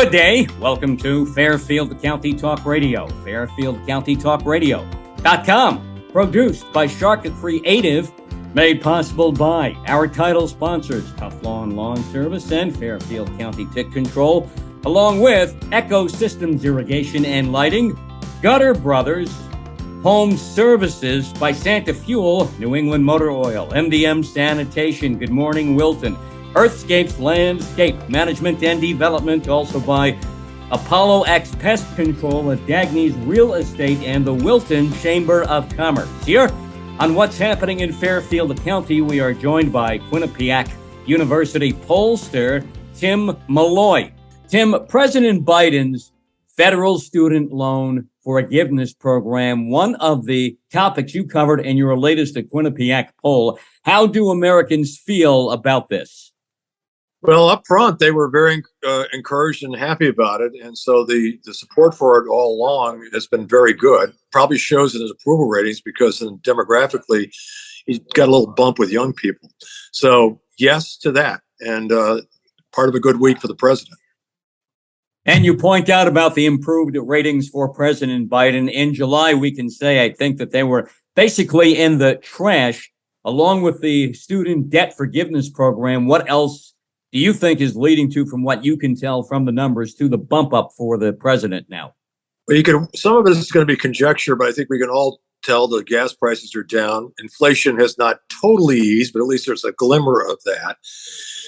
Good day. Welcome to Fairfield County Talk Radio. FairfieldCountyTalkRadio.com. Produced by Sharc Creative. Made possible by our title sponsors, Tough Lawn Lawn Service and Fairfield County Tick Control, along with Echo Systems Irrigation and Lighting, Gutter Brothers, Home Services by Santa Fuel, New England Motor Oil, MDM Sanitation, Good Morning Wilton, Earthscapes Landscape Management and Development, also by Apollo X Pest Control at Dagny's Real Estate and the Wilton Chamber of Commerce. Here on What's Happening in Fairfield County, we are joined by Quinnipiac University pollster Tim Malloy. Tim, President Biden's federal student loan forgiveness program, one of the topics you covered in your latest Quinnipiac poll. How do Americans feel about this? Well, up front, they were very encouraged and happy about it. And so the support for it all along has been very good. Probably shows in his approval ratings because demographically, he's got a little bump with young people. So yes to that. And part of a good week for the president. And you point out about the improved ratings for President Biden. In July, we can say, I think, that they were basically in the trash, along with the student debt forgiveness program. What else do you think is leading to, from what you can tell from the numbers, to the bump up for the president now? Well, some of it is going to be conjecture, but I think we can all tell the gas prices are down. Inflation has not totally eased, but at least there's a glimmer of that.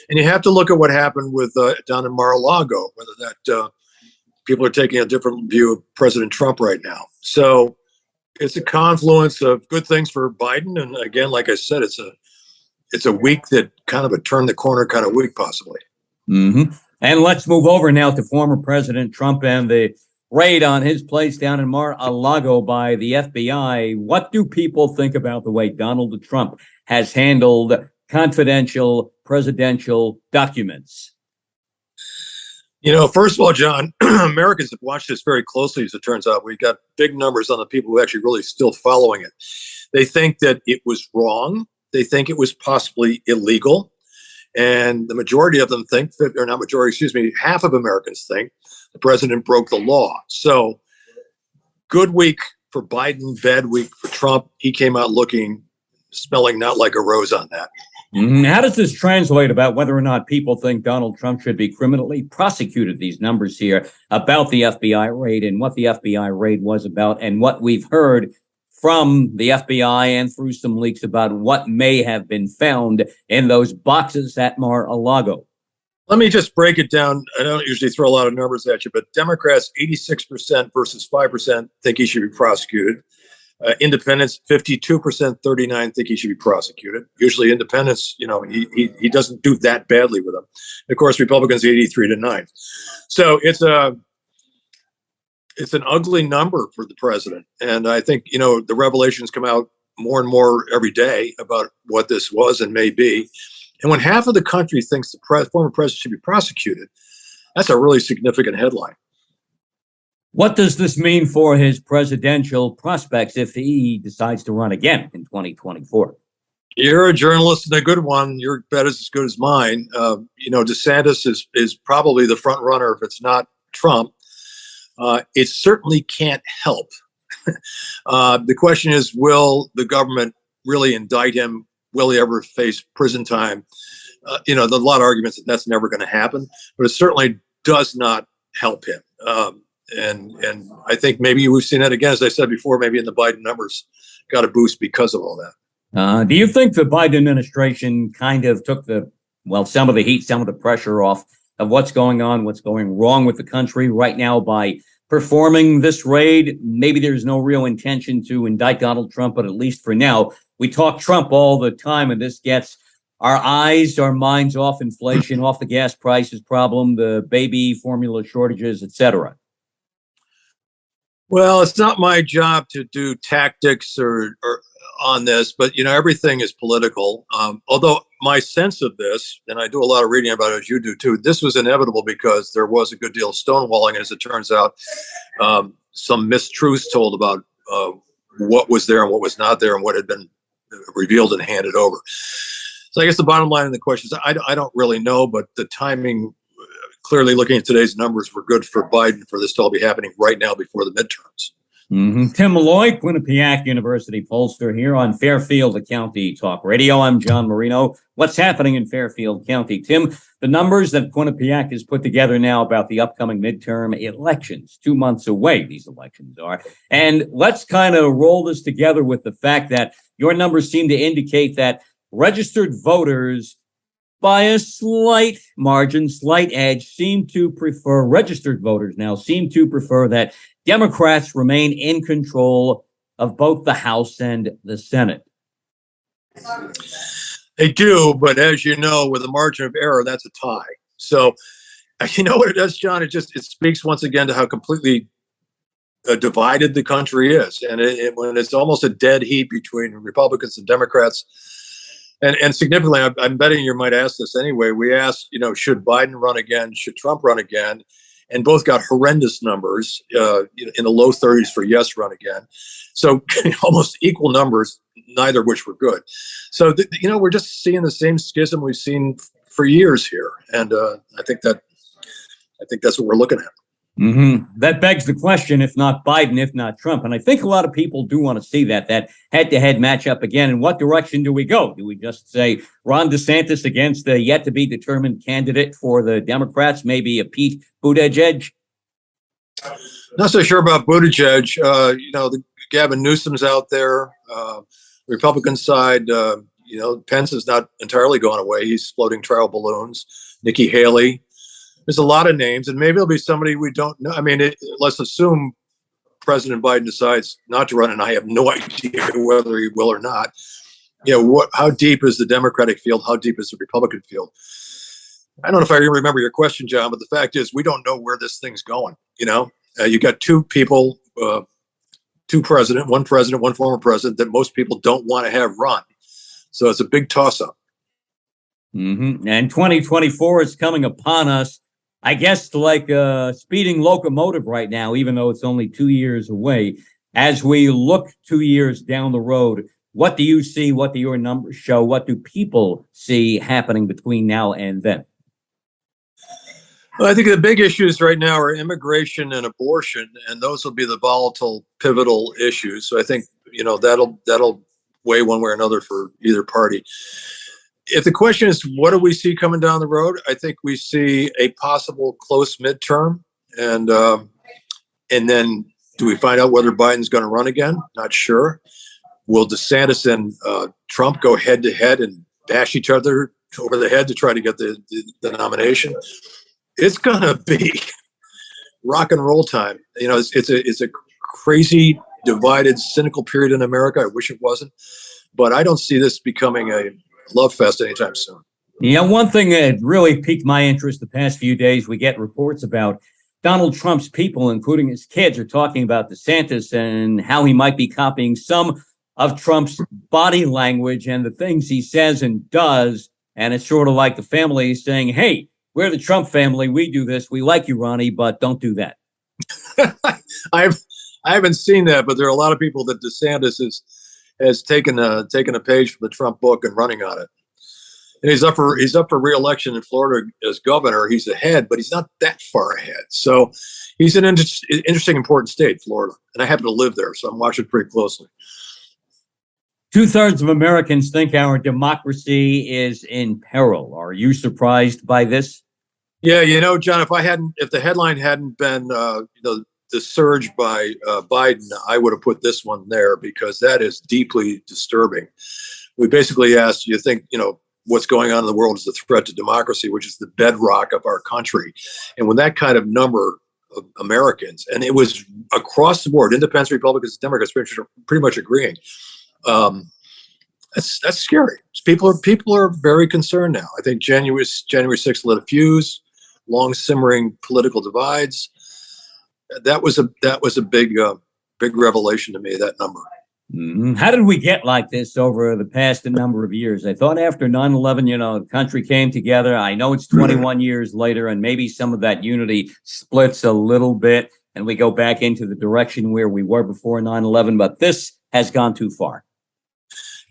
And you have to look at what happened with down in Mar-a-Lago, whether that people are taking a different view of President Trump right now. So it's a confluence of good things for Biden. And again, like I said, it's a week that kind of a turn the corner kind of week, possibly. Mm-hmm. And let's move over now to former President Trump and the raid on his place down in Mar-a-Lago by the FBI. What do people think about the way Donald Trump has handled confidential presidential documents? You know, first of all, John, Americans have watched this very closely, as it turns out. We've got big numbers on the people who actually really still following it. They think that it was wrong. They think it was possibly illegal. And the majority of them think that, or not majority, excuse me, half of Americans think the president broke the law. So good week for Biden, bad week for Trump. He came out smelling not like a rose on that. Mm-hmm. How does this translate about whether or not people think Donald Trump should be criminally prosecuted? These numbers here about the FBI raid and what the FBI raid was about, and what we've heard from the FBI and through some leaks about what may have been found in those boxes at Mar-a-Lago. Let me just break it down. I don't usually throw a lot of numbers at you, but Democrats, 86% versus 5% think he should be prosecuted. Independents, 52%, 39% think he should be prosecuted. Usually independents, he doesn't do that badly with them. Of course, Republicans, 83-9. So it's an ugly number for the president. And I think, the revelations come out more and more every day about what this was and may be. And when half of the country thinks the former president should be prosecuted, that's a really significant headline. What does this mean for his presidential prospects if he decides to run again in 2024? You're a journalist and a good one. Your bet is as good as mine. DeSantis is probably the front runner if it's not Trump. It certainly can't help. The question is, will the government really indict him? Will he ever face prison time? There's a lot of arguments that that's never going to happen, but it certainly does not help him. And I think maybe we've seen that again, as I said before, maybe in the Biden numbers got a boost because of all that. Do you think the Biden administration kind of took some of the heat, some of the pressure off of what's going on, what's going wrong with the country right now by performing this raid? Maybe there's no real intention to indict Donald Trump, but at least for now, we talk Trump all the time, and this gets our minds off inflation, off the gas prices problem, the baby formula shortages, etc. Well, it's not my job to do tactics or on this, but everything is political. Although my sense of this, and I do a lot of reading about it as you do too, this was inevitable because there was a good deal of stonewalling, as it turns out, some mistruths told about what was there and what was not there and what had been revealed and handed over. So I guess the bottom line of the question is I don't really know, but the timing clearly, looking at today's numbers, we're good for Biden for this to all be happening right now before the midterms. Tim Malloy, Quinnipiac University pollster here on Fairfield County Talk Radio. I'm John Marino. What's happening in Fairfield County? Tim, the numbers that Quinnipiac has put together now about the upcoming midterm elections, 2 months away, these elections are. And let's kind of roll this together with the fact that your numbers seem to indicate that registered voters, by a slight margin, slight edge, registered voters now seem to prefer that Democrats remain in control of both the House and the Senate. They do, but as you know, with a margin of error, that's a tie. So, you know what it does, John? It speaks once again to how completely divided the country is, and when it's almost a dead heat between Republicans and Democrats. And significantly, I'm betting you might ask this anyway. We asked, should Biden run again? Should Trump run again? And both got horrendous numbers in the low 30s for yes, run again. So almost equal numbers, neither of which were good. So, we're just seeing the same schism we've seen for years here. And I think that's what we're looking at. That begs the question, if not Biden, if not Trump. And I think a lot of people do want to see that head-to-head matchup again. In what direction do we go? Do we just say Ron DeSantis against the yet-to-be-determined candidate for the Democrats, maybe a Pete Buttigieg? Not so sure about Buttigieg. The Gavin Newsom's out there. Republican side, Pence is not entirely going away. He's floating trial balloons. Nikki Haley. There's a lot of names, and maybe it'll be somebody we don't know. I mean, let's assume President Biden decides not to run, and I have no idea whether he will or not. How deep is the Democratic field? How deep is the Republican field? I don't know if I remember your question, John, but the fact is we don't know where this thing's going. You got two people, one president, one former president that most people don't want to have run. So it's a big toss-up. And 2024 is coming upon us. I guess like a speeding locomotive right now, even though it's only 2 years away. As we look 2 years down the road, what do you see? What do your numbers show? What do people see happening between now and then? Well, I think the big issues right now are immigration and abortion, and those will be the volatile, pivotal issues. So I think, that'll weigh one way or another for either party. If the question is, what do we see coming down the road? I think we see a possible close midterm, and then do we find out whether Biden's going to run again? Not sure. Will DeSantis and Trump go head to head and bash each other over the head to try to get the nomination? It's going to be rock and roll time. It's a crazy, divided, cynical period in America. I wish it wasn't, but I don't see this becoming a love fest anytime soon. One thing that really piqued my interest the past few days, we get reports about Donald Trump's people, including his kids, are talking about DeSantis and how he might be copying some of Trump's body language and the things he says and does. And it's sort of like the family saying, hey, we're the Trump family. We do this. We like you, Ronnie, but don't do that. I haven't seen that, but there are a lot of people that DeSantis has taken a page from the Trump book and running on it. And he's up for re-election in Florida as governor. He's ahead, but he's not that far ahead. So he's an interesting, important state, Florida. And I happen to live there, so I'm watching pretty closely. 2/3 of Americans think our democracy is in peril. Are you surprised by this? Yeah, John, if the headline hadn't been, the surge by Biden, I would have put this one there because that is deeply disturbing. We basically asked, you think, what's going on in the world is a threat to democracy, which is the bedrock of our country. And when that kind of number of Americans, and it was across the board, independents, Republicans, Democrats, pretty much agreeing, that's scary. People are very concerned now. I think January 6th lit a fuse, long simmering political divides. That was a big revelation to me, that number. How did we get like this over the past number of years? I thought after 9/11, the country came together. I know it's 21 years later, and maybe some of that unity splits a little bit, and we go back into the direction where we were before 9/11, but this has gone too far.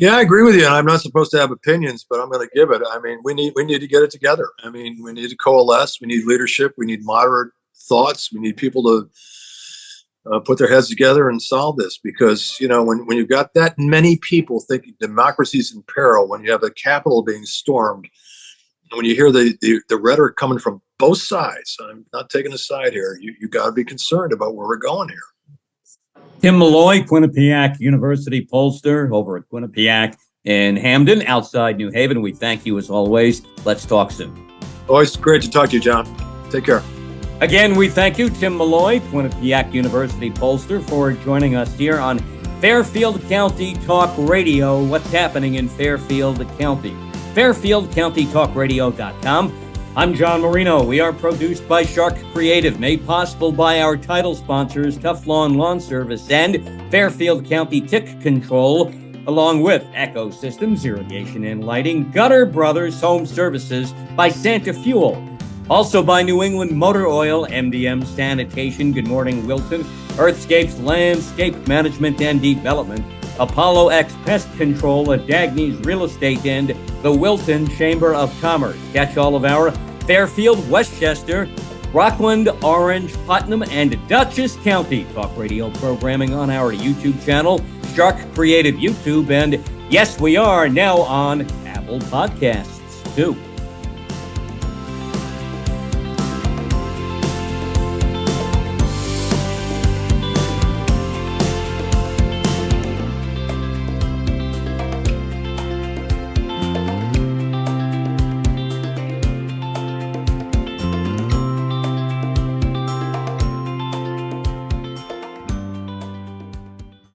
Yeah, I agree with you. And I'm not supposed to have opinions, but I'm going to give it. I mean, we need to get it together. I mean, we need to coalesce. We need leadership. We need moderate thoughts. We need people to put their heads together and solve this, because, you know, when you've got that many people thinking democracy's in peril, when you have the Capitol being stormed, and when you hear the rhetoric coming from both sides, I'm not taking a side here, you got to be concerned about where we're going here. Tim Malloy, Quinnipiac University pollster over at Quinnipiac in Hamden, outside New Haven. We thank you as always. Let's talk soon. Always great to talk to you, John. Take care. Again, we thank you, Tim Malloy, Quinnipiac University pollster, for joining us here on Fairfield County Talk Radio. What's happening in Fairfield County? FairfieldCountyTalkRadio.com. I'm John Marino. We are produced by Sharc Creative, made possible by our title sponsors, Teflon Lawn Service and Fairfield County Tick Control, along with Echo Systems, Irrigation and Lighting, Gutter Brothers Home Services by Santa Fuel, also by New England Motor Oil, MDM Sanitation, Good Morning Wilton, Earthscapes Landscape Management and Development, Apollo X Pest Control, Dagny's Real Estate, and the Wilton Chamber of Commerce. Catch all of our Fairfield, Westchester, Rockland, Orange, Putnam, and Dutchess County Talk Radio programming on our YouTube channel, Sharc Creative YouTube, and yes, we are now on Apple Podcasts too.